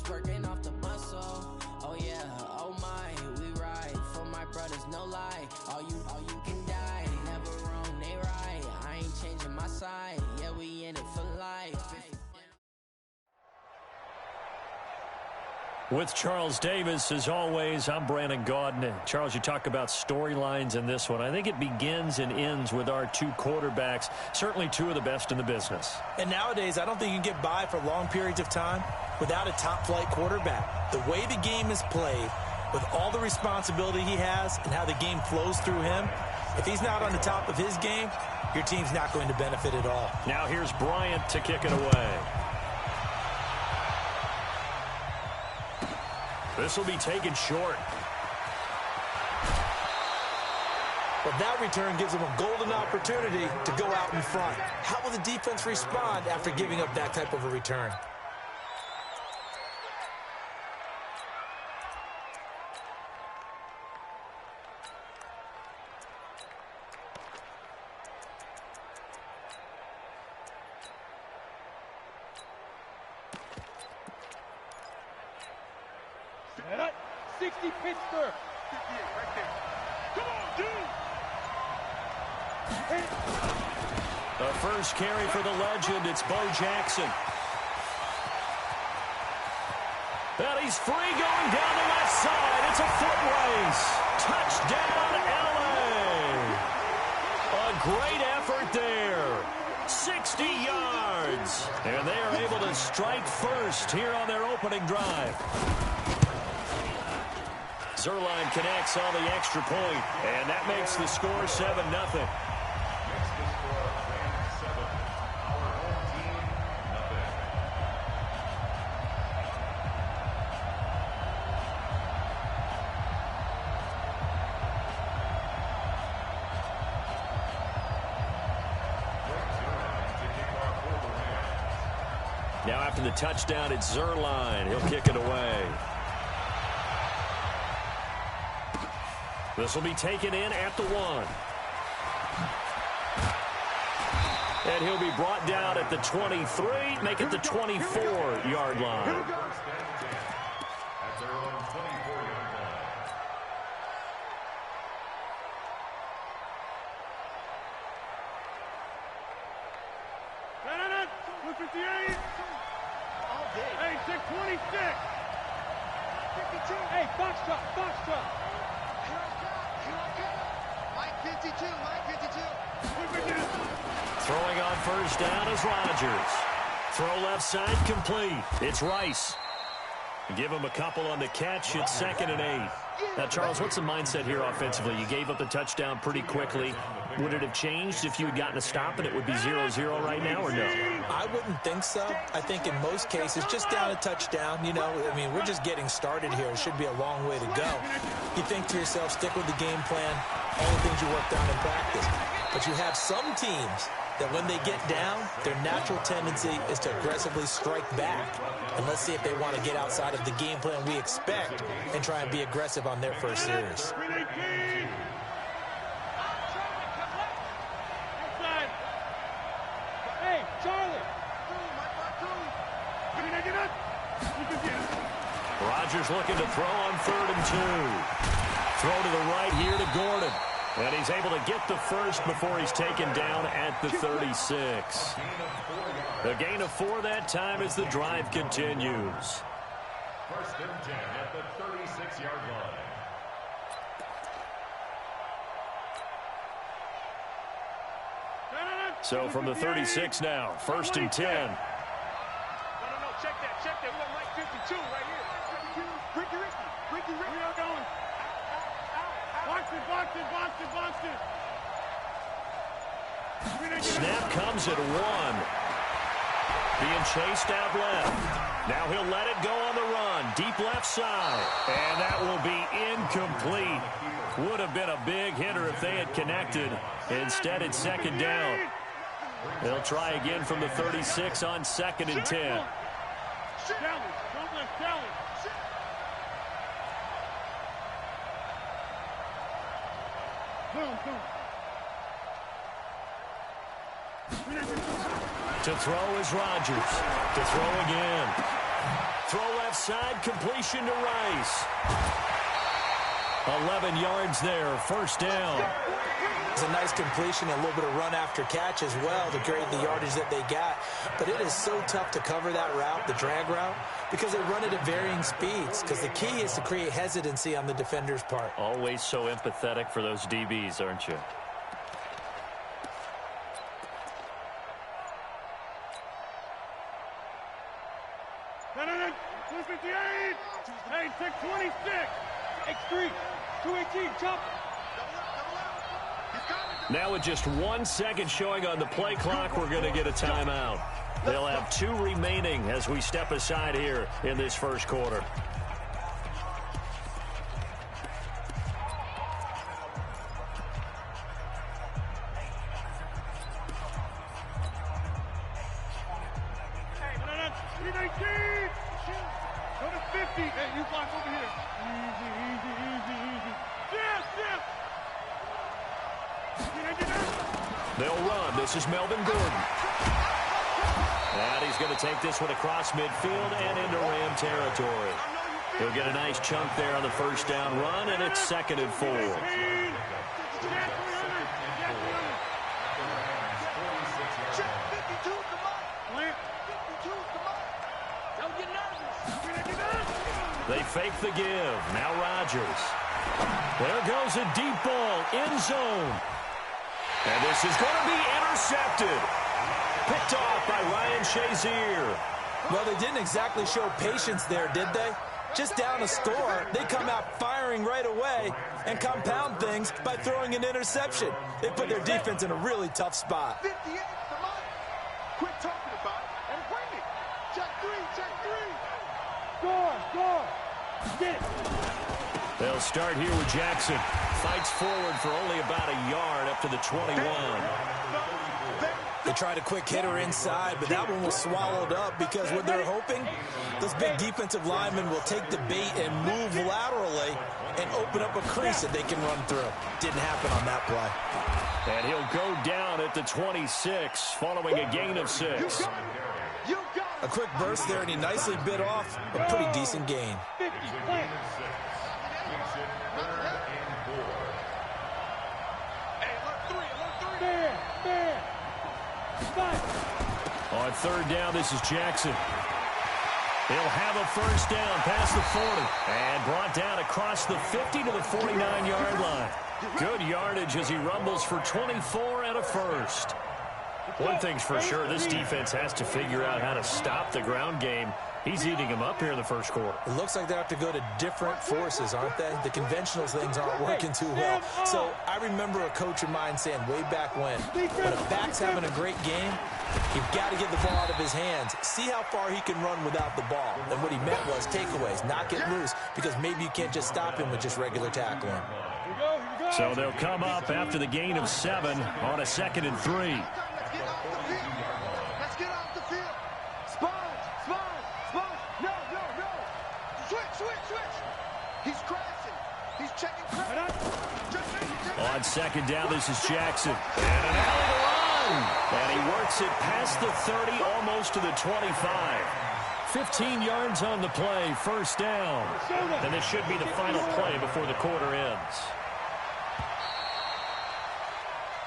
just working off the muscle. Oh yeah, oh my, we ride for my brothers, no lie. All you can die, never wrong, they right. I ain't changing my side, yeah, we in it for life. With Charles Davis, as always, I'm Brandon Gaudin. Charles, you talk about storylines in this one. I think it begins and ends with our two quarterbacks, certainly two of the best in the business. And nowadays, I don't think you can get by for long periods of time without a top-flight quarterback. The way the game is played, with all the responsibility he has and how the game flows through him, if he's not on the top of his game, your team's not going to benefit at all. Now here's Bryant to kick it away. This will be taken short. But that return gives them a golden opportunity to go out in front. How will the defense respond after giving up that type of a return? Set up. 60 Pittsburgh. 58 right there. Come on, dude. The first carry for the legend, it's Bo Jackson. And he's free going down the left side. It's a foot race. Touchdown, LA. A great effort there. 60 yards. And they are able to strike first here on their opening drive. Zerline connects on the extra point, and that makes the score 7-0. Now after the touchdown, it's Zerline. He'll kick it away. This will be taken in at the 1. And he'll be brought down at the 23, make it the 24-yard line. At their own 24-yard line. No. 258. All day. Hey, 626. 52. Hey, box truck. Mike 52. Throwing on first down is Rodgers. Throw left side complete. It's Rice. Give him a couple on the catch. It's 2nd and 8. Now, Charles, what's the mindset here offensively? You gave up the touchdown pretty quickly. Would it have changed if you had gotten a stop and it would be 0-0 right now, or no? I wouldn't think so. I think in most cases, just down a touchdown, we're just getting started here. It should be a long way to go. You think to yourself, stick with the game plan, all the things you worked on in practice. But you have some teams that when they get down, their natural tendency is to aggressively strike back. And let's see if they want to get outside of the game plan we expect and try and be aggressive on their first series. Hey, Charlie. Rodgers looking to throw on 3rd and 2. Throw to the right here to Gordon. And he's able to get the first before he's taken down at the 36. The gain of 4 that time as the drive continues. 1st and 10 at the 36-yard line. So from the 36 now, 1st and 10. No, check that. We got Mike 52 right here. Ricky. We are going. Box it. Snap comes at 1. Being chased out left. Now he'll let it go on the run. Deep left side. And that will be incomplete. Would have been a big hitter if they had connected. Instead, it's 2nd down. They'll try again from the 36 on 2nd and 10. To throw is Rodgers. To throw again. Throw left left side, completion to Rice. 11 yards there, first down. It's a nice completion and a little bit of run after catch as well to create the yardage that they got. But it is so tough to cover that route, the drag route, because they run it at varying speeds. Because the key is to create hesitancy on the defender's part. Always so empathetic for those DBs, aren't you? Hey, 626. X3. 218. Chop. Now with just 1 second showing on the play clock, we're going to get a timeout. They'll have 2 remaining as we step aside here in this first quarter. Go to 50. Hey, you block over here. Easy, easy, easy, easy. Yes, yes. They'll run. This is Melvin Gordon. And he's going to take this one across midfield and into Ram territory. He'll get a nice chunk there on the first down run, and it's 2nd and 4. They fake the give. Now Rodgers. There goes a deep ball. End zone. And this is going to be intercepted. Picked off by Ryan Shazier. Well, they didn't exactly show patience there, did they? Just down a score, they come out firing right away and compound things by throwing an interception. They put their defense in a really tough spot. 58, quit talking about it and bring it. Check 3, check 3. Score. Get it. They'll start here with Jackson. Fights forward for only about a yard up to the 21. They tried a quick hitter inside, but that one was swallowed up because what they're hoping, those big defensive linemen will take the bait and move laterally and open up a crease that they can run through. Didn't happen on that play. And he'll go down at the 26 following a gain of 6. A quick burst there, and he nicely bit off a pretty decent gain. 50, On 3rd down, this is Jackson. He'll have a first down past the 40 and brought down across the 50 to the 49-yard line. Good yardage as he rumbles for 24 and a first. One thing's for sure, this defense has to figure out how to stop the ground game. He's eating them up here in the first quarter. It looks like they have to go to different forces, aren't they? The conventional things aren't working too well. So I remember a coach of mine saying way back when a back's having a great game, you've got to get the ball out of his hands. See how far he can run without the ball. And what he meant was takeaways, not get loose, because maybe you can't just stop him with just regular tackling. So they'll come up after the gain of 7 on a 2nd and 3. Let's get off the field. Spine. No. Switch. He's crashing. He's checking crash. On 2nd down, this is Jackson. And an alley to run. And he works it past the 30, almost to the 25. 15 yards on the play, first down. And this should be the final play before the quarter ends.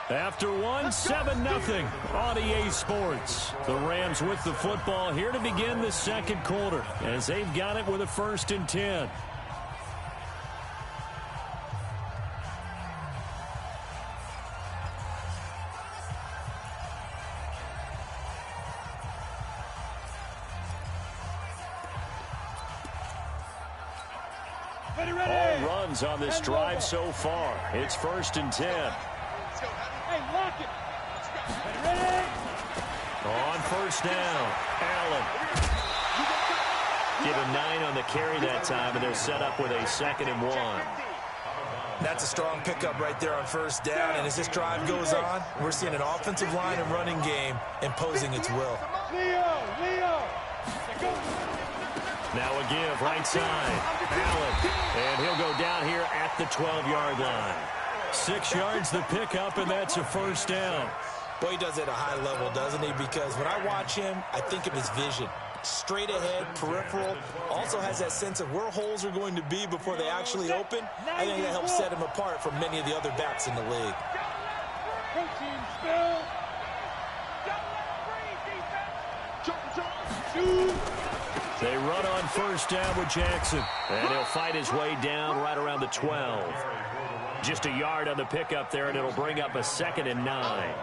After 1, 7-0 on EA Sports. The Rams with the football here to begin the second quarter as they've got it with a 1st and 10. All runs on this drive so far. It's 1st and 10. Hey, lock it. Ready? On 1st down, Allen. Give him 9 on the carry that time, and they're set up with a 2nd and 1. That's a strong pickup right there on 1st down, and as this drive goes on, we're seeing an offensive line and running game imposing its will. Leo. Now a give, right side, Allen. And he'll go down here at the 12-yard line. 6 yards the pickup, and that's a 1st down. Boy, he does it at a high level, doesn't he? Because when I watch him, I think of his vision. straight ahead, peripheral. Also has that sense of where holes are going to be before they actually open. I think that helps set him apart from many of the other backs in the league. They run on first down with Jackson. And he'll fight his way down right around the 12. Just a yard on the pickup there, and it'll bring up a 2nd and 9.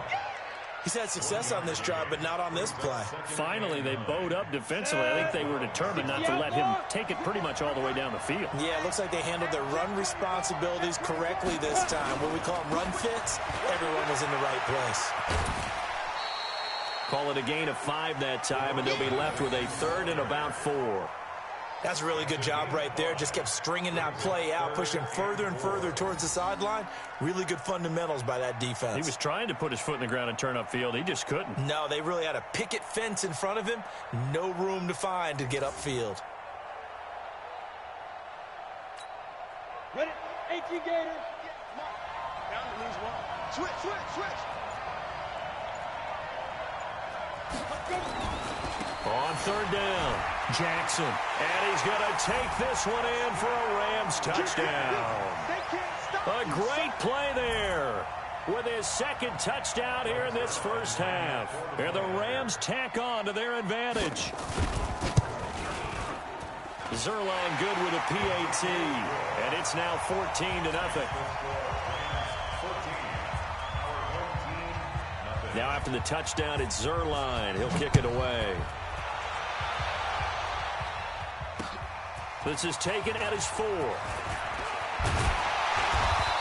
He's had success on this drive, but not on this play. Finally, they bowed up defensively. I think they were determined not to let him take it pretty much all the way down the field. Yeah, it looks like they handled their run responsibilities correctly this time. What we call them run fits, everyone was in the right place. Call it a gain of 5 that time, and they'll be left with a 3rd and about 4. That's a really good job right there. Just kept stringing that play out, pushing further and further towards the sideline. Really good fundamentals by that defense. He was trying to put his foot in the ground and turn upfield. He just couldn't. No, they really had a picket fence in front of him. No room to find to get upfield. Ready? 18 Gators. Down to lose one. Switch. On 3rd down, Jackson. And he's going to take this one in for a Rams touchdown. A great play there with his 2nd touchdown here in this first half. And the Rams tack on to their advantage. Zerline good with a PAT. And it's now 14-0. Now after the touchdown, it's Zerline. He'll kick it away. This is taken at his 4.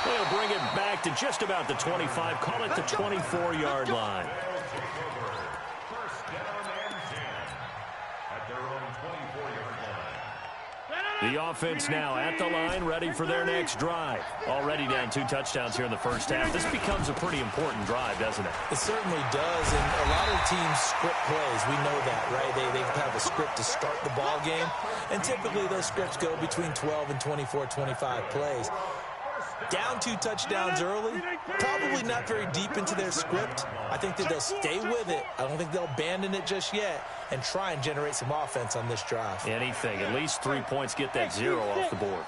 They'll bring it back to just about the 25. Call it the 24-yard line. First down and 10 at their own 24-yard line. The offense now at the line, ready for their next drive. Already down 2 touchdowns here in the first half. This becomes a pretty important drive, doesn't it? It certainly does, and a lot of teams script plays. We know that, right? They have a script to start the ball game, and typically those scripts go between 12 and 24, 25 plays. Down 2 touchdowns early, probably not very deep into their script. I think that they'll stay with it. I don't think they'll abandon it just yet and try and generate some offense on this drive. Anything. At least 3 points, get that 0 off the board.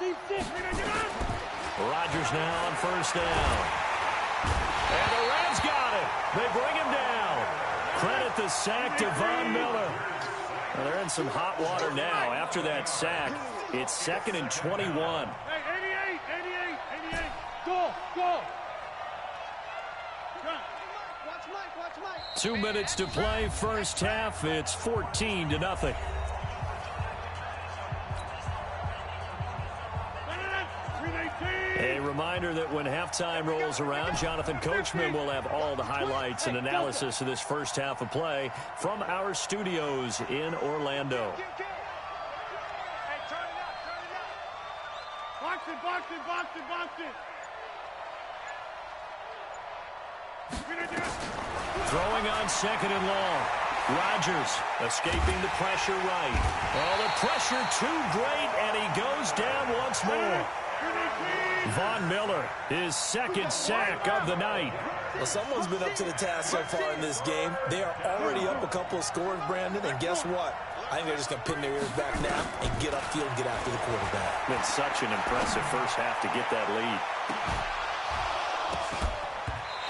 Rodgers now on first down. And the Rams got it. They bring him down. Credit the sack to Von Miller. Well, they're in some hot water now. After that sack, it's 2nd and 21. 88. Go. 2 minutes to play, first half. It's 14-0. A reminder that when halftime rolls around, Jonathan Coachman will have all the highlights and analysis of this first half of play from our studios in Orlando. Box it. Throwing on 2nd and long. Rodgers escaping the pressure right. Oh, the pressure too great, and he goes down once more. Von Miller, his 2nd sack of the night. Well, someone's been up to the task so far in this game. They are already up a couple of scores, Brandon, and guess what? I think they're just going to pin their ears back now and get upfield and get after the quarterback. Been such an impressive first half to get that lead.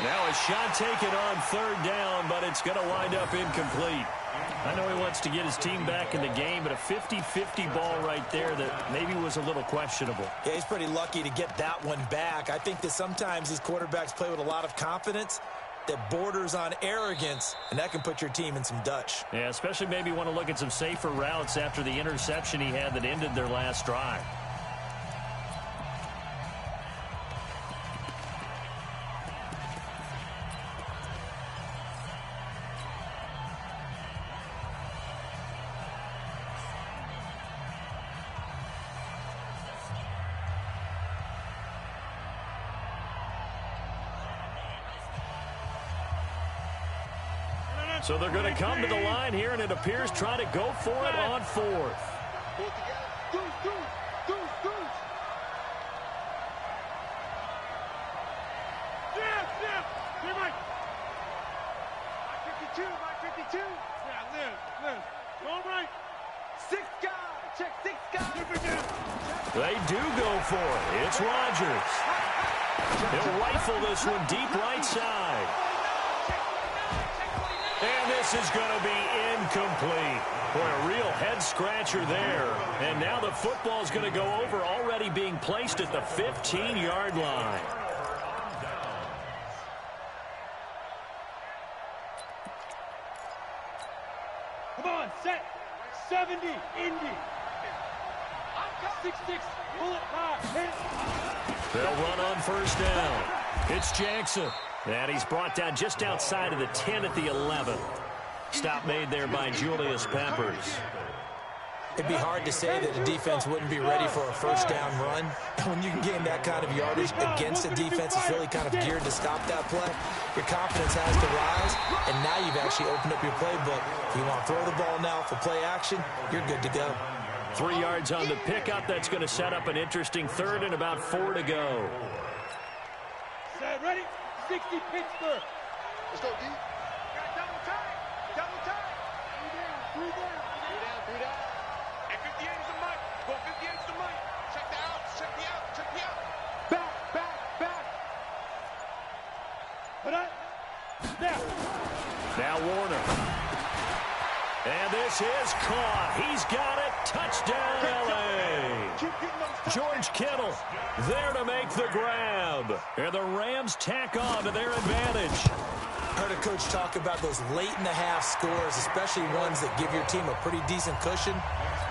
Now a shot taken on 3rd down, but it's going to wind up incomplete. I know he wants to get his team back in the game, but a 50-50 ball right there that maybe was a little questionable. Yeah, he's pretty lucky to get that one back. I think that sometimes these quarterbacks play with a lot of confidence that borders on arrogance, and that can put your team in some Dutch. Yeah, especially maybe want to look at some safer routes after the interception he had that ended their last drive. So they're going to come to the line here, and it appears trying to go for it on 4th. Six guys. Check 6 guys. They do go for it. It's Rodgers. He'll rifle this one deep right side. And this is going to be incomplete. Boy, a real head-scratcher there. And now the football's going to go over, already being placed at the 15-yard line. Come on, set. 70, Indy. 6-6, bullet high. They'll run on first down. It's Jackson. And he's brought down just outside of the 10 at the 11. Stop made there by Julius Peppers. It'd be hard to say that the defense wouldn't be ready for a first down run. When you can gain that kind of yardage against a defense that's really kind of geared to stop that play, your confidence has to rise, and now you've actually opened up your playbook. If you want to throw the ball now for play action, you're good to go. 3 yards on the pickup. That's going to set up an interesting third and about 4 to go. Set, ready? 60 Pittsburgh. Let's go, D. Double time. Double time. 3 down. 3 down. And 58 is the mic. Go 58 is the mic. Check the out. Check the out. Check the out. Back. Put up. Now Warner. And this is caught. He's got it. Touchdown, L.A. George Kittle there to make the grab. And the Rams tack on to their advantage. Heard a coach talk about those late-in-the-half scores, especially ones that give your team a pretty decent cushion.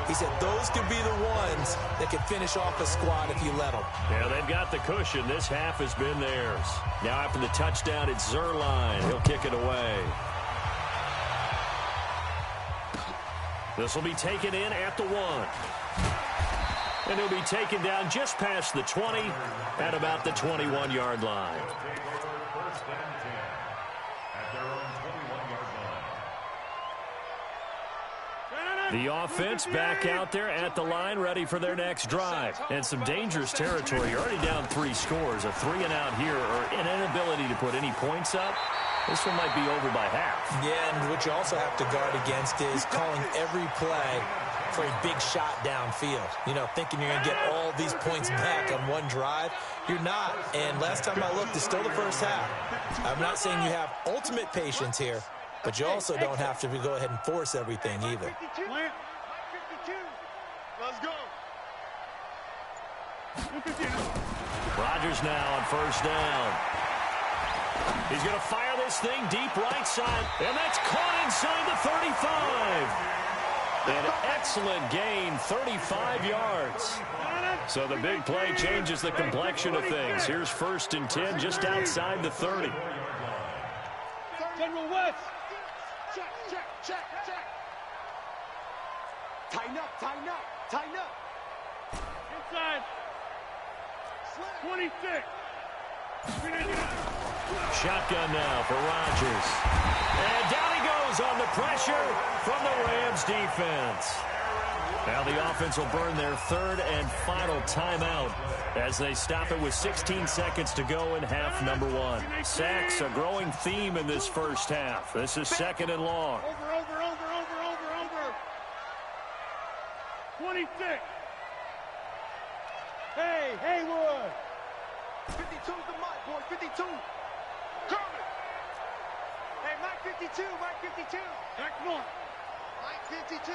He said those could be the ones that could finish off a squad if you let them. Yeah, they've got the cushion. This half has been theirs. Now after the touchdown, it's Zerline. He'll kick it away. This will be taken in at the 1. And he'll be taken down just past the 20 at about the 21-yard line. First and 10 at their own 21-yard line. The offense back out there at the line, ready for their next drive. And some dangerous territory. You're already down 3 scores. A 3-and-out here, or an inability to put any points up. This one might be over by half. Yeah, and what you also have to guard against is calling every play for a big shot downfield. You know, thinking you're going to get all these points back on one drive. You're not. And last time I looked, it's still the first half. I'm not saying you have ultimate patience here, but you also don't have to go ahead and force everything either. Let's go. Rodgers now on first down. He's going to fire this thing deep right side, and that's caught inside the 35. An excellent gain, 35 yards. So the big play changes the complexion of things. Here's first and 10 just outside the 30. General West. Check. Tighten up. Inside. 26. Shotgun now for Rodgers. And down he goes on the pressure from the Rams defense. Now the offense will burn their third and final timeout as they stop it with 16 seconds to go in half number 1. Sacks, a growing theme in this first half. This is second and long. Over. 26. Hey, Haywood. 52's the mic, boy. 52. Kermit. Hey, Mike 52. Next one. Mike 52.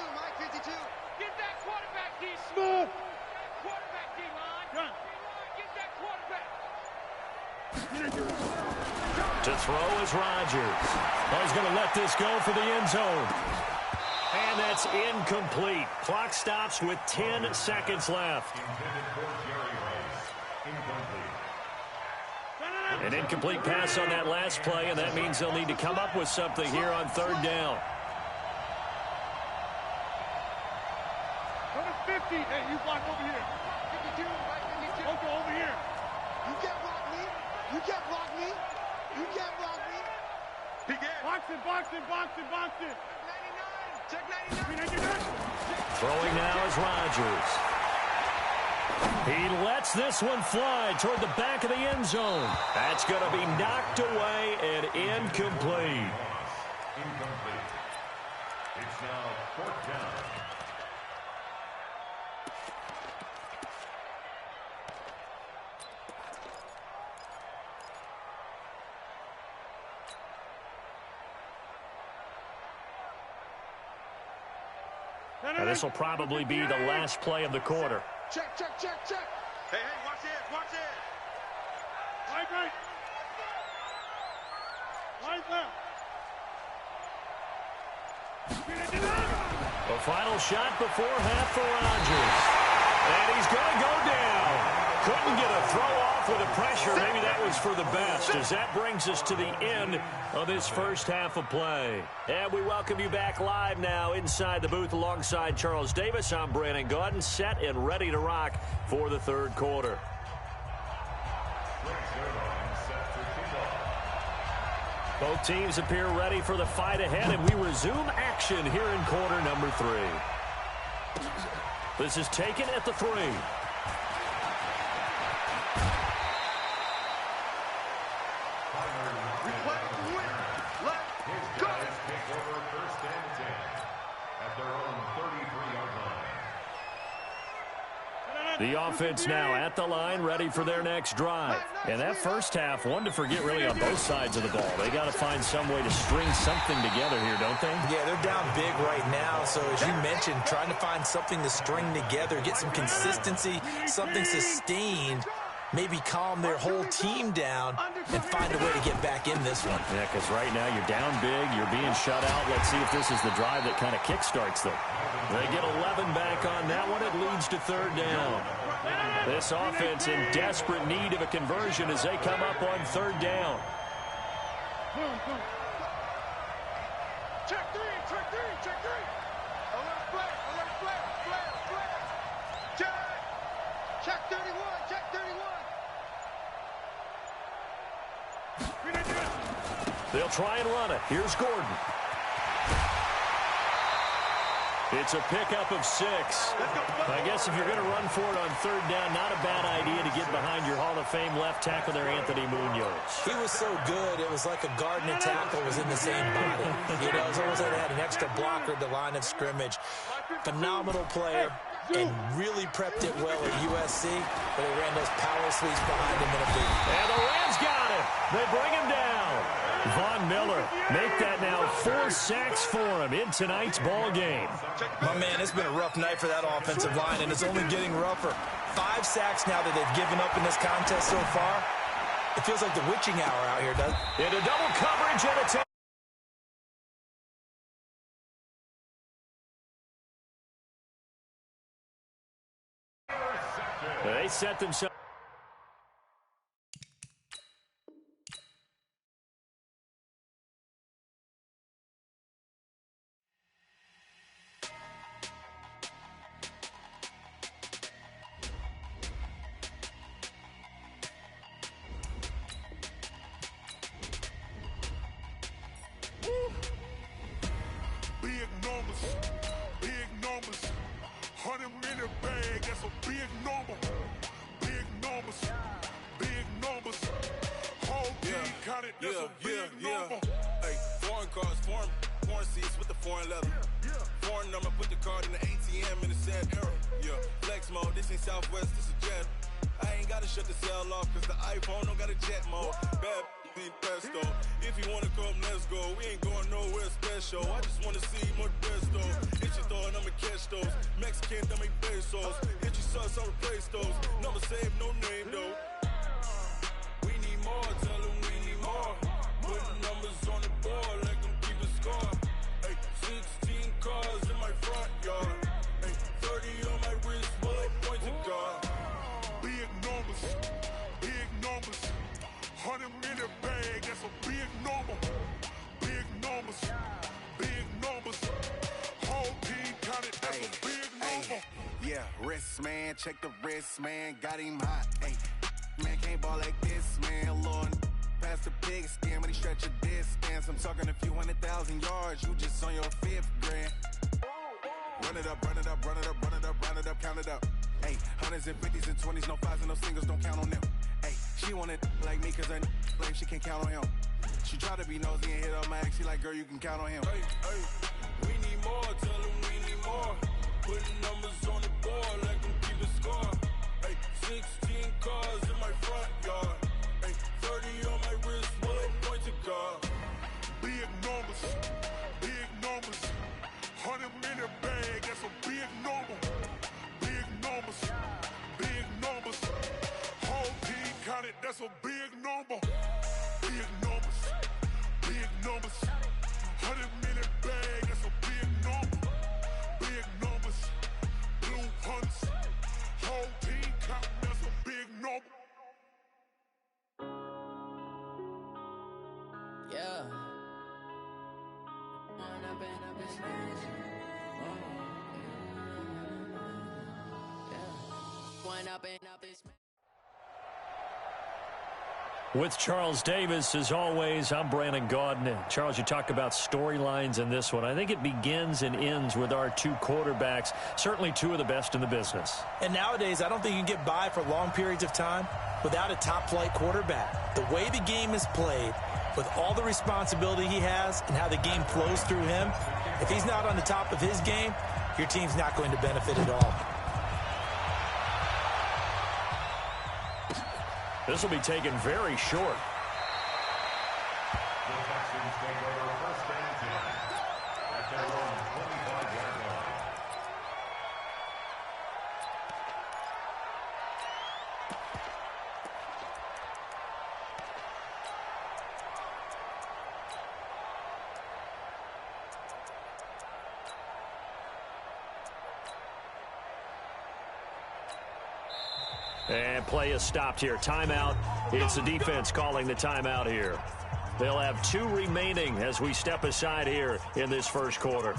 Get that quarterback, D. Smooth. Quarterback, D-line. Run. Get that quarterback. To throw is Rodgers. Oh, he's going to let this go for the end zone. And that's incomplete. Clock stops with 10 seconds left. An incomplete pass on that last play, and that means they'll need to come up with something here on third down. Number 50. Hey, you block over here. 52, right 52. Okay, over here. You can't block me. Box it. Check 99. Throwing now is Rodgers. He lets this one fly toward the back of the end zone. That's going to be knocked away and incomplete. It's now fourth down. Now, this will probably be the last play of the quarter. Check, check, check, check. Hey, watch it, watch it. Right. Right left. The final shot before half for Rodgers. And he's going to go down. Couldn't get a throw off with the pressure. Maybe that was for the best, as that brings us to the end of this first half of play. And we welcome you back live now inside the booth alongside Charles Davis. I'm Brandon Gaudin, set and ready to rock for the third quarter. Both teams appear ready for the fight ahead, and we resume action here in quarter number 3. This is taken at the 3. The offense now at the line, ready for their next drive. And that first half, one to forget really on both sides of the ball. They got to find some way to string something together here, don't they? Yeah, they're down big right now. So as you mentioned, trying to find something to string together, get some consistency, something sustained, maybe calm their whole team down and find a way to get back in this one. Yeah, because right now you're down big, you're being shut out. Let's see if this is the drive that kind of kickstarts them. They get 11 back on that one. It leads to third down. This offense in desperate need of a conversion as they come up on third down. Check three. Alert flare. Check 31. They'll try and run it. Here's Gordon. It's a pickup of 6. I guess if you're going to run for it on third down, not a bad idea to get behind your Hall of Fame left tackle there, Anthony Munoz. He was so good, it was like a guard and a tackle was in the same body. You know, it's almost like they had an extra blocker at the line of scrimmage. Phenomenal player and really prepped it well at USC, but they ran those power sweeps behind him in a big. And the Rams got him. They bring him down. Von Miller make that now 4 sacks for him in tonight's ball game. My man, it's been a rough night for that offensive line, and it's only getting rougher. 5 sacks now that they've given up in this contest so far. It feels like the witching hour out here, doesn't it? Into double coverage and a they set themselves. Big numbers, 100 minute bag, that's a big number. Big numbers, whole team counted, that's a big number. Hey, foreign cars, foreign seats with the foreign leather. Foreign number, put the card in the ATM in the sad era. Yeah, flex mode, this ain't Southwest, this a jet. I ain't gotta shut the cell off, cause the iPhone don't got a jet mode. Bad ain't pesto. If you wanna come, let's go. We ain't going nowhere special. I just wanna see more pesto. Hit your thought, I'ma catch those. Mexican, don't make pesos. Hit your sauce, I'll replace those. Number save, no name though. We need more, tell them we need more. Putting numbers on the board like I'm keeping score. Hey, 16 cars in my front yard. Hey, 30 on my wrist, while I point to God. Big numbers, 100 minute bag, that's a big number. Big numbers, whole team counted, that's a big number. Yeah, wrist man, check the wrist man, got him hot. Hey, man can't ball like this, man. Lord, past the pig skin when he stretch a distance. I'm talking a few 100,000 yards, you just on your 5th grand. Run it up, count it up. Hey, 100s and 50s and 20s, no 5s and no singles, don't count on them. Hey, she want it like me, cause her like she can't count on him. She try to be nosy and hit up my ex, she like, girl, you can count on him. Hey, we need more, tell them we need more. Putting numbers on the board like I'm keeping score. Hey, 16 cars in my front yard. Hey, 30 on my wrist, while I point to God. Big numbers, 100 minute bag, that's a that's a big number. Big numbers, big numbers. 100-minute bag, that's a big number. Big numbers, blue hunts. Whole team counting, that's a big number. Yeah. With Charles Davis, as always, I'm Brandon Gaudin. Charles, you talk about storylines in this one. I think it begins and ends with our two quarterbacks, certainly two of the best in the business. And nowadays, I don't think you can get by for long periods of time without a top-flight quarterback. The way the game is played, with all the responsibility he has and how the game flows through him, if he's not on the top of his game, your team's not going to benefit at all. This will be taken very short. The Texans take over first and 10 at their own 25-yard line. And play is stopped here. Timeout. It's the defense calling the timeout here. They'll have 2 remaining as we step aside here in this first quarter.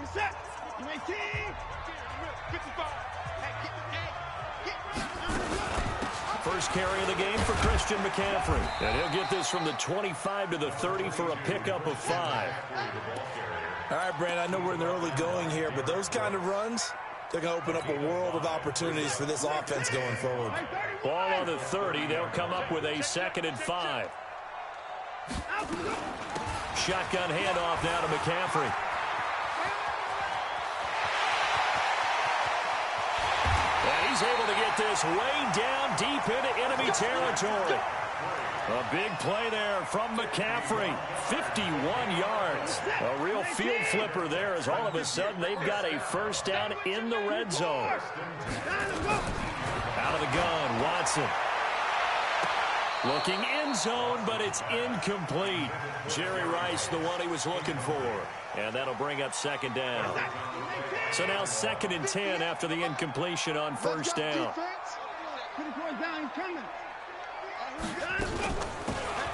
Reset. 19. 55. First carry of the game for Christian McCaffrey. And he'll get this from the 25 to the 30 for a pickup of 5. All right, Brandon, I know we're in the early going here, but those kind of runs, they're going to open up a world of opportunities for this offense going forward. Ball on the 30. They'll come up with a 2nd and 5. Shotgun handoff now to McCaffrey. And he's able to get this way down deep into enemy territory. A big play there from McCaffrey. 51 yards. A real field flipper there as all of a sudden they've got a first down in the red zone. Out of the gun, Watson. Looking end zone, but it's incomplete. Jerry Rice, the one he was looking for. And that'll bring up 2nd down. So now 2nd and 10 after the incompletion on first down.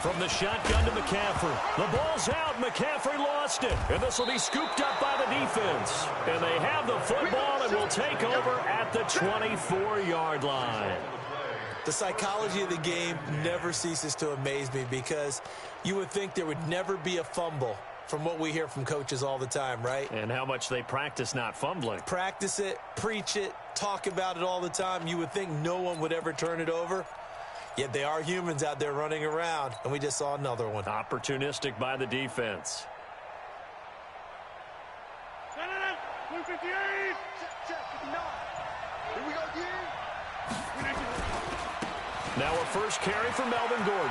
From the shotgun to McCaffrey. The ball's out. McCaffrey lost it. And this will be scooped up by the defense. And they have the football and will take over at the 24-yard line. The psychology of the game never ceases to amaze me because you would think there would never be a fumble from what we hear from coaches all the time, right? And how much they practice not fumbling. Practice it, preach it, talk about it all the time. You would think no one would ever turn it over. Yet they are humans out there running around, and we just saw another one. Opportunistic by the defense. 158. Here we go again. Now a first carry for Melvin Gordon.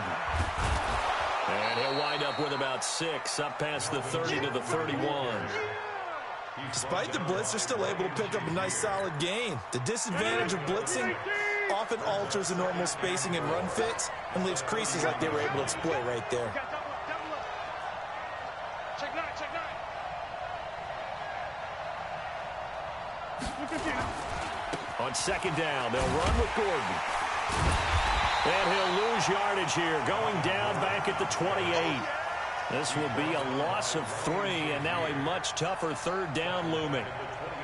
And he'll wind up with about 6, up past the 30 to the 31. Despite the blitz, they're still able to pick up a nice solid gain. The disadvantage of blitzing often alters the normal spacing and run fits and leaves creases like they were able to exploit right there. Check 9, check 9. On 2nd down, they'll run with Gordon. And he'll lose yardage here, going down back at the 28. This will be a loss of 3, and now a much tougher 3rd down looming.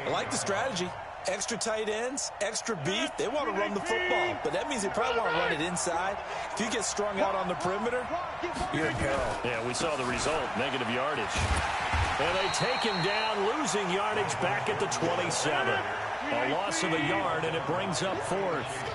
I like the strategy. Extra tight ends, extra beef. They want to run the football, but that means they probably want to run it inside. If you get strung out on the perimeter, you're in peril. Yeah, we saw the result, negative yardage. And they take him down, losing yardage back at the 27. A loss of a yard, and it brings up 4th.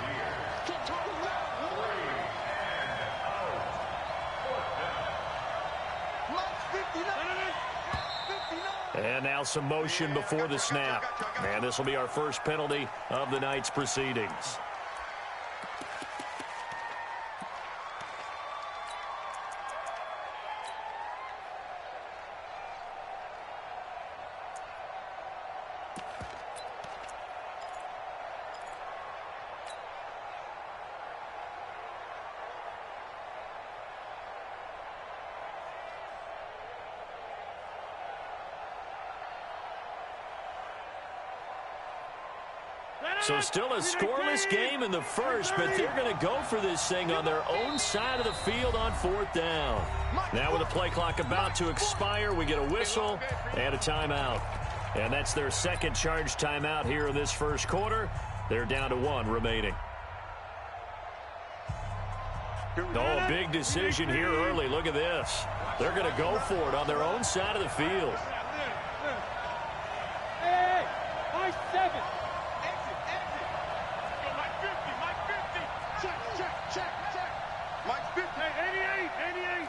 And now some motion before the snap. And this will be our first penalty of the night's proceedings. So still a scoreless game in the first, but they're going to go for this thing on their own side of the field on 4th down. Now with the play clock about to expire, we get a whistle and a timeout. And that's their second charge timeout here in this first quarter. They're down to 1 remaining. Oh, a big decision here early. Look at this. They're going to go for it on their own side of the field. Hey, Mike 7. Exit. Mike 50, Mike 50. Check. Mike 50. Hey, 88.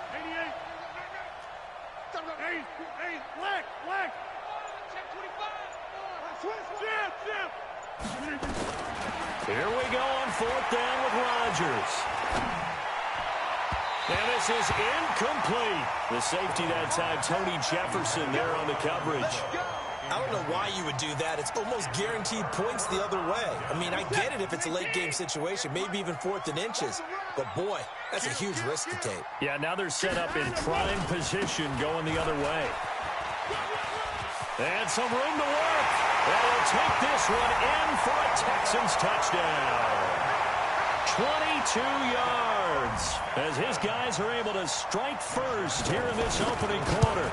Hey, black. Check 25. Jam. Here we go on 4th down with Rodgers. And this is incomplete. The safety that time, Tony Jefferson, there on the coverage. I don't know why you would do that. It's almost guaranteed points the other way. I mean, I get it if it's a late-game situation, maybe even 4th and inches. But, boy, that's a huge risk to take. Yeah, now they're set up in prime position going the other way. And some room to work. They'll take this one in for a Texans touchdown. 22 yards as his guys are able to strike first here in this opening quarter.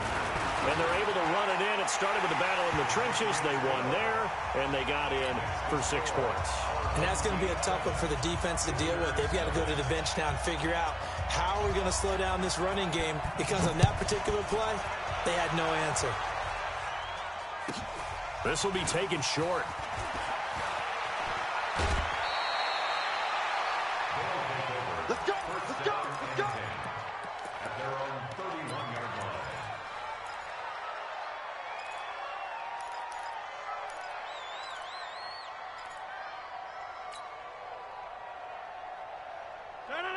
And they're able to run it in. It started with a battle in the trenches. They won there, and they got in for 6 points. And that's going to be a tough one for the defense to deal with. They've got to go to the bench now and figure out how we're going to slow down this running game, because on that particular play, they had no answer. This will be taken short. Let's go. At their own 31-yard line.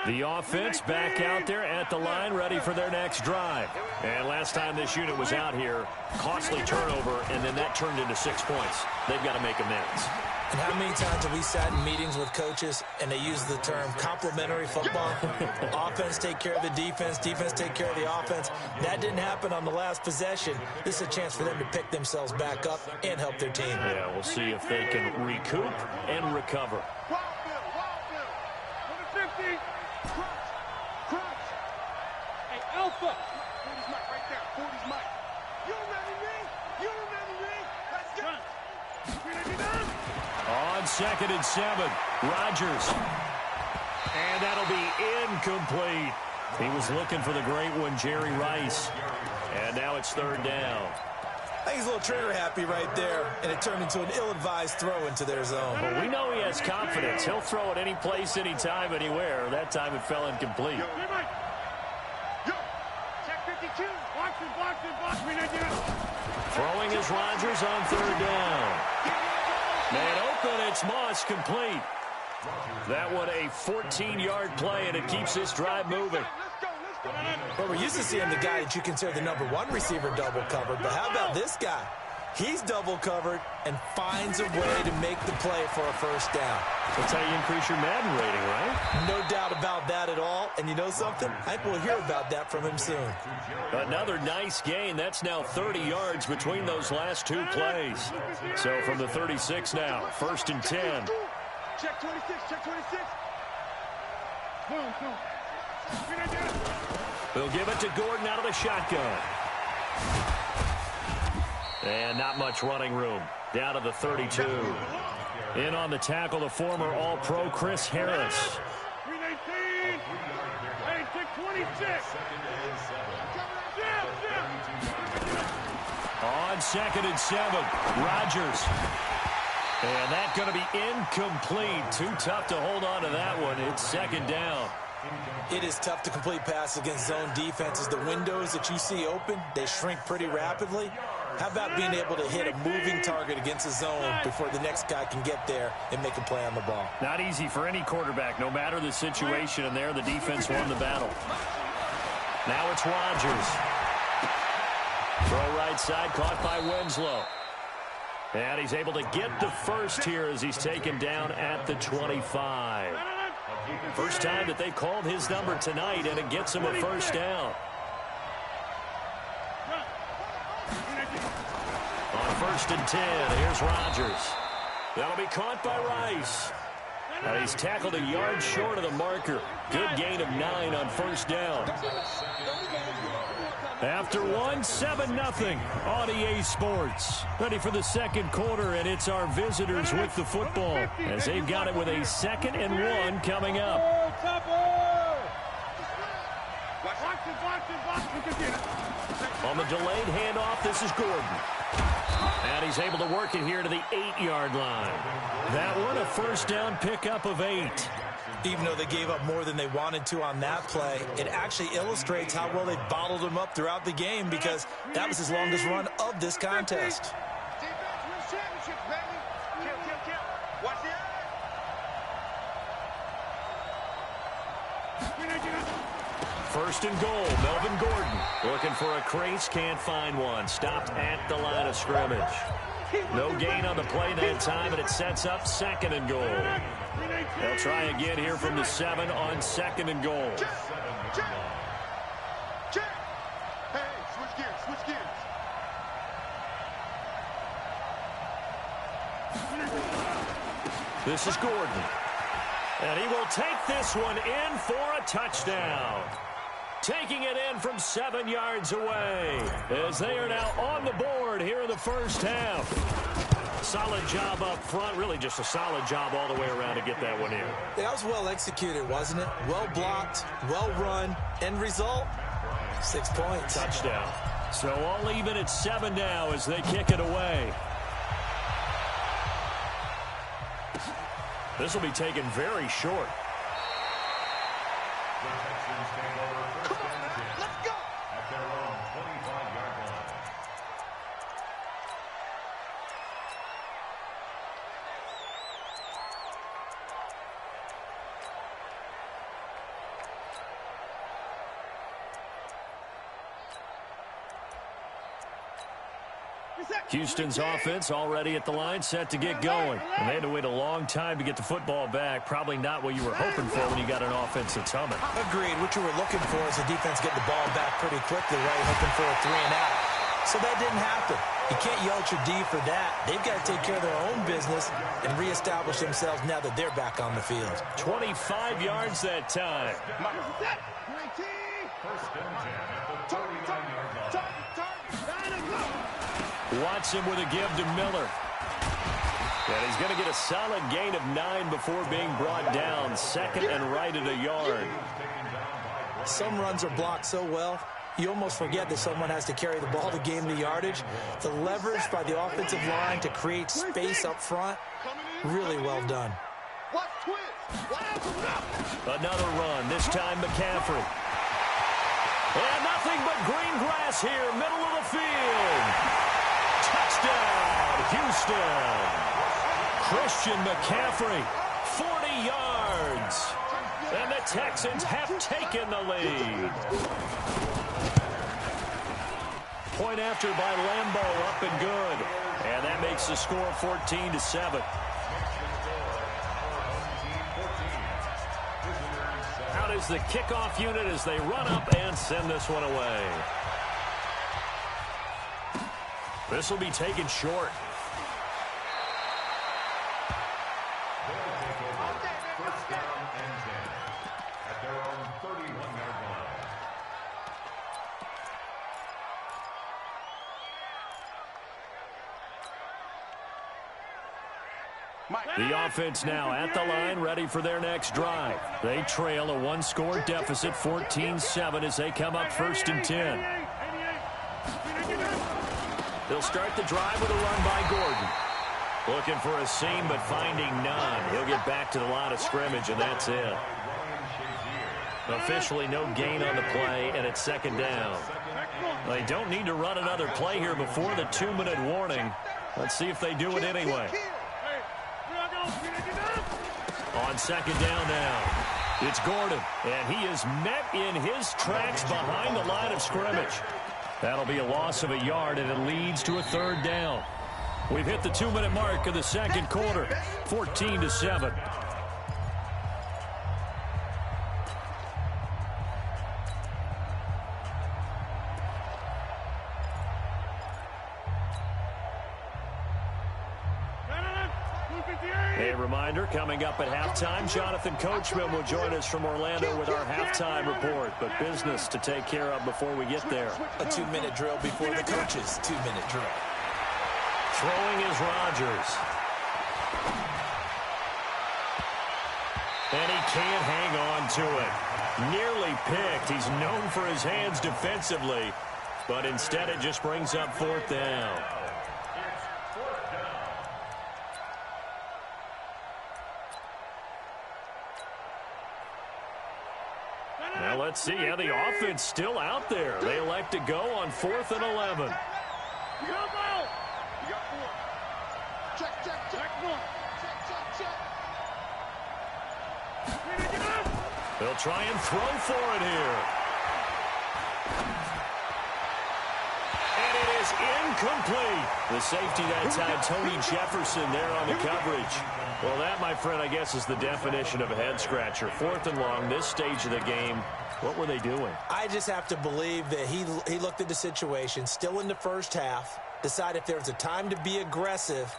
The offense back out there at the line, ready for their next drive. And last time this unit was out here, costly turnover, and then that turned into 6 points. They've got to make amends. And how many times have we sat in meetings with coaches and they use the term complementary football? Offense take care of the defense take care of the offense. That didn't happen on the last possession. This is a chance for them to pick themselves back up and help their team. Yeah, we'll see if they can recoup and recover. Wild Bill. For the 50. Crunch. Hey, Alpha. 40's Mike right there. 40's Mike. You ready, me? Let's go. Ready, done? On 2nd and 7, Rodgers. And that'll be incomplete. He was looking for the great one, Jerry Rice. And now it's 3rd down. I think he's a little trigger happy right there, and it turned into an ill-advised throw into their zone. Well, we know he has confidence. He'll throw it any place, anytime, anywhere. That time it fell incomplete. Yo. Check 52. Box him. Throwing is Rodgers on 3rd down. Man open, it's Moss, complete. That one a 14-yard play, and it keeps this drive moving. Well, we're used to seeing the guy that you consider the #1 receiver double covered, but how about this guy? He's double covered and finds a way to make the play for a 1st down. That's how you increase your Madden rating, right? No doubt about that at all. And you know something? I think we'll hear about that from him soon. Another nice gain. That's now 30 yards between those last 2 plays. So from the 36 now, 1st and 10. Check 26. Boom. They'll give it to Gordon out of the shotgun. And not much running room. Down to the 32. In on the tackle, the former All-Pro Chris Harris. 319. Hey, check 26. On 2nd and 7, Rodgers. And that's going to be incomplete. Too tough to hold on to that one. It's 2nd down. It is tough to complete passes against zone defenses. The windows that you see open, they shrink pretty rapidly. How about being able to hit a moving target against a zone before the next guy can get there and make a play on the ball? Not easy for any quarterback, no matter the situation, and there the defense won the battle. Now it's Rodgers. Throw right side, caught by Winslow. And he's able to get the first here as he's taken down at the 25. First time that they've called his number tonight, and it gets him a 1st down. On 1st and 10, here's Rodgers. That'll be caught by Rice. And he's tackled a yard short of the marker. Good gain of 9 on first down. After 7-0 on EA Sports. Ready for the second quarter, and it's our visitors with the football as they've got it with a 2nd and 1 coming up. On the delayed handoff, this is Gordon. And he's able to work it here to the 8-yard line. That one, a first down pickup of 8. Even though they gave up more than they wanted to on that play, it actually illustrates how well they bottled him up throughout the game because that was his longest run of this contest. First and goal, Melvin Gordon looking for a crease, can't find one. Stopped at the line of scrimmage. No gain on the play that time, and it sets up 2nd and goal. They'll try again here from the 7 on 2nd and goal. This is Gordon. And he will take this one in for a touchdown. Taking it in from 7 yards away as they are now on the board here in the first half. Solid job up front, really just a solid job all the way around to get that one in. That was well executed, wasn't it? Well blocked, well run. End result, 6 points. Touchdown. So all even at 7 now as they kick it away. This will be taken very short. Come on, man, let's go! At their own 25-yard line. Houston's offense already at the line, set to get going. And they had to wait a long time to get the football back. Probably not what you were hoping for when you got an offense that's humming. Agreed. What you were looking for is the defense getting the ball back pretty quickly, right? Hoping for a 3 and out. So that didn't happen. You can't yell at your D for that. They've got to take care of their own business and reestablish themselves now that they're back on the field. 25 yards that time. First and 10 at the 39-yard line. Watson with a give to Miller. And he's going to get a solid gain of 9 before being brought down. 2nd and right at a yard. Some runs are blocked so well, you almost forget that someone has to carry the ball to gain the yardage. The leverage by the offensive line to create space up front, really well done. Another run, this time McCaffrey. And nothing but green grass here, middle of the field. Touchdown, Houston. Christian McCaffrey, 40 yards. And the Texans have taken the lead. Point after by Lambeau, up and good. And that makes the score 14-7. Out is the kickoff unit as they run up and send this one away. This will be taken short. First down and 10 at their own 31-yard line. The offense now at the line, ready for their next drive. They trail a one-score deficit, 14-7, as they come up 1st and 10. They'll start the drive with a run by Gordon. Looking for a seam, but finding none. He'll get back to the line of scrimmage, and that's it. Officially no gain on the play, and it's 2nd down. They don't need to run another play here before the 2-minute warning. Let's see if they do it anyway. On 2nd down now, it's Gordon, and he is met in his tracks behind the line of scrimmage. That'll be a loss of a yard, and it leads to a 3rd down. We've hit the 2-minute mark of the second quarter, 14-7. A reminder, coming up at halftime, Jonathan Coachman will join us from Orlando with our halftime report. But business to take care of before we get there. A 2-minute drill before the coaches' 2-minute drill. Throwing is Rodgers. And he can't hang on to it. Nearly picked. He's known for his hands defensively. But instead it just brings up 4th down. Now let's see how the offense still out there. They elect to go on 4th and 11. You got ball. You got 4. Check, check, check. Check, check, check. They'll try and throw for it here. And it is incomplete. The safety that time, Tony Jefferson there on the coverage. Well, that, my friend, I guess is the definition of a head-scratcher. 4th and long, this stage of the game. What were they doing? I just have to believe that he looked at the situation, still in the first half, decided if there was a time to be aggressive,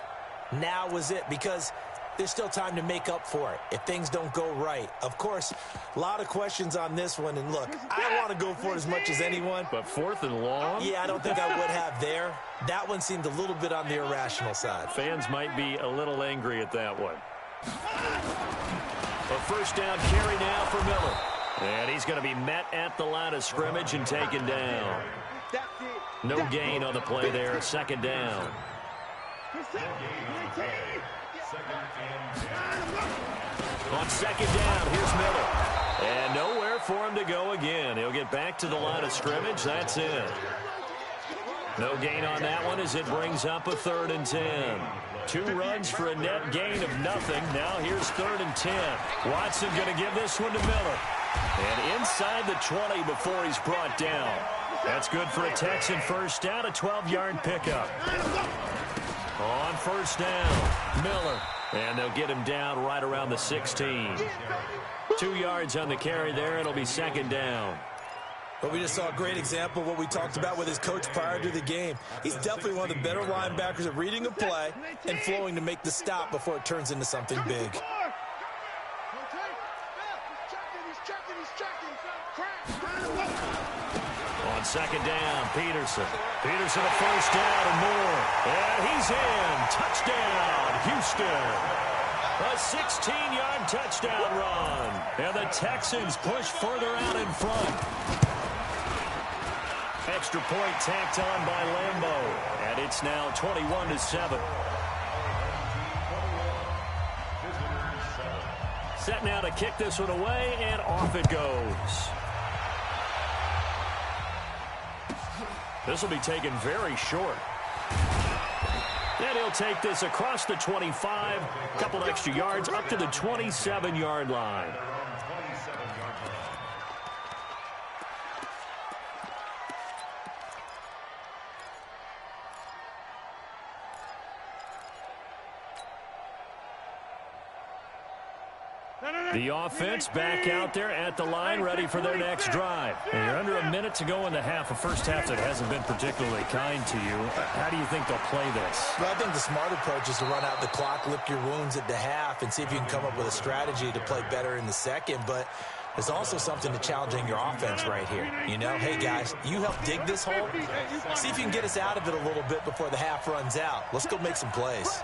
now was it, because there's still time to make up for it if things don't go right. Of course, a lot of questions on this one, and look, I want to go for it as much as anyone. But 4th and long? Yeah, I don't think I would have there. That one seemed a little bit on the irrational side. Fans might be a little angry at that one. A 1st down carry now for Miller. And he's going to be met at the line of scrimmage and taken down. No gain on the play there. 2nd down. On 2nd down, here's Miller. And nowhere for him to go again. He'll get back to the line of scrimmage. That's it. No gain on that one as it brings up a 3rd and 10. 2 runs for a net gain of nothing. Now here's 3rd and 10. Watson going to give this one to Miller. And inside the 20 before he's brought down. That's good for a Texan 1st down, a 12-yard pickup. On 1st down, Miller. And they'll get him down right around the 16. 2 yards on the carry there. It'll be 2nd down. But we just saw a great example of what we talked about with his coach prior to the game. He's definitely one of the better linebackers at reading a play and flowing to make the stop before it turns into something big. On 2nd down, Peterson. Peterson a 1st down and more. And he's in. Touchdown, Houston. A 16-yard touchdown run. And the Texans push further out in front. Extra point tacked on by Lambeau. And it's now 21-7. Set now to kick this one away, and off it goes. This will be taken very short. And he'll take this across the 25, a couple extra yards, up to the 27-yard line. The offense back out there at the line, ready for their next drive. And you're under a minute to go in the half, a first half that hasn't been particularly kind to you. How do you think they'll play this? Well, I think the smart approach is to run out the clock, lick your wounds at the half, and see if you can come up with a strategy to play better in the second. But there's also something to challenging your offense right here. You know, hey, guys, you help dig this hole. See if you can get us out of it a little bit before the half runs out. Let's go make some plays.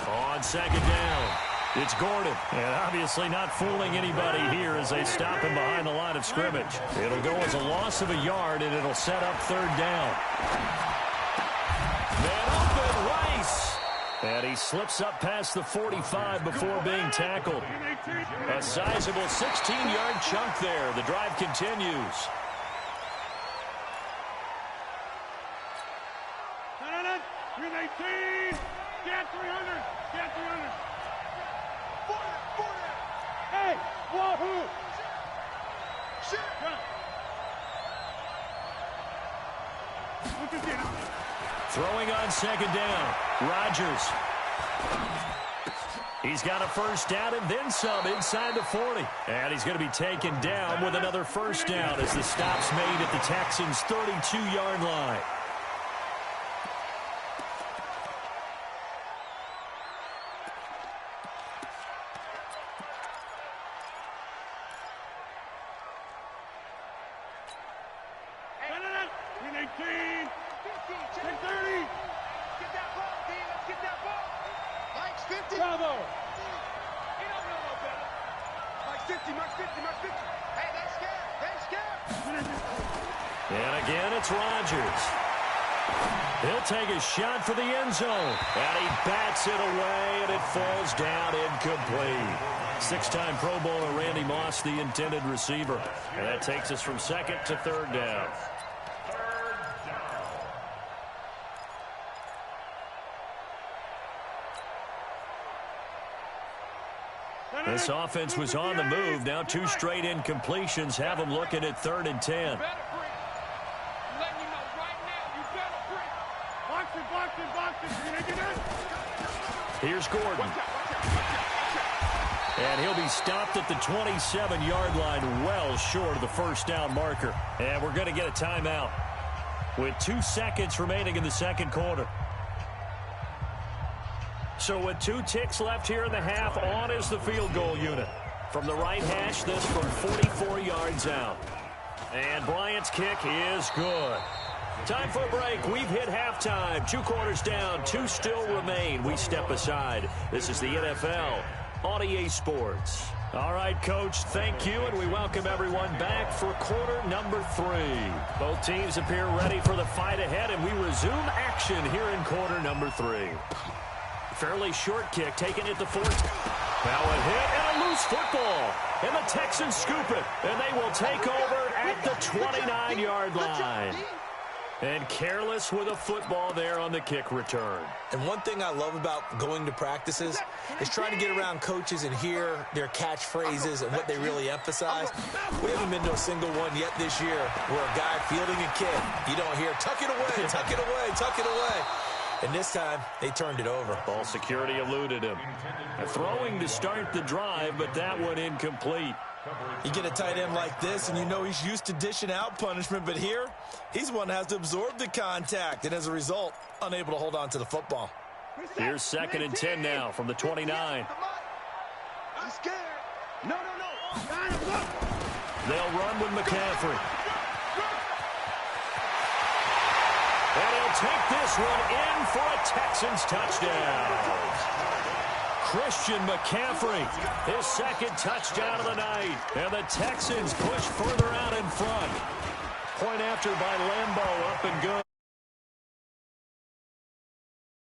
On 2nd down, it's Gordon. And obviously not fooling anybody here as they stop him behind the line of scrimmage. It'll go as a loss of a yard, and it'll set up 3rd down. Man open, Rice. And he slips up past the 45 before being tackled. A sizable 16-yard chunk there. The drive continues. Get 300! Get 300! 40! Hey! Wahoo! Shit! Throwing on 2nd down. Rodgers. He's got a first down and then some inside the 40. And he's going to be taken down with another first down as the stop's made at the Texans' 32-yard line. And again, it's Rodgers. He'll take a shot for the end zone. And he bats it away, and it falls down incomplete. Six-time Pro Bowler Randy Moss, the intended receiver. And that takes us from second to third down. This offense was on the move. Now two straight incompletions have them looking at 3rd and 10. Here's Gordon. And he'll be stopped at the 27-yard line, well short of the first down marker. And we're going to get a timeout with 2 seconds remaining in the second quarter. So with 2 ticks left here in the half, on is the field goal unit. From the right hash, this from 44 yards out. And Bryant's kick is good. Time for a break. We've hit halftime. 2 quarters down, 2 still remain. We step aside. This is the NFL on EA Sports. All right, Coach, thank you, and we welcome everyone back for quarter number 3. Both teams appear ready for the fight ahead, and we resume action here in quarter number 3. Fairly short kick taken at the 14. Now a hit and a loose football. And the Texans scoop it. And they will take over at the 29-yard line. And careless with a football there on the kick return. And one thing I love about going to practices is trying to get around coaches and hear their catchphrases and what they really emphasize. We haven't been to a single one yet this year where a guy fielding a kick, you don't hear, tuck it away, tuck it away, tuck it away. And this time, they turned it over. Ball security eluded him. Throwing to start the drive, but that one incomplete. You get a tight end like this, and you know he's used to dishing out punishment, but here, he's one that has to absorb the contact, and as a result, unable to hold on to the football. Here's 2nd and 10 now from the 29. I'm scared. No. They'll run with McCaffrey. And he'll take this one in for a Texans touchdown. Christian McCaffrey, his 2nd touchdown of the night. And the Texans push further out in front. Point after by Lambeau, up and good.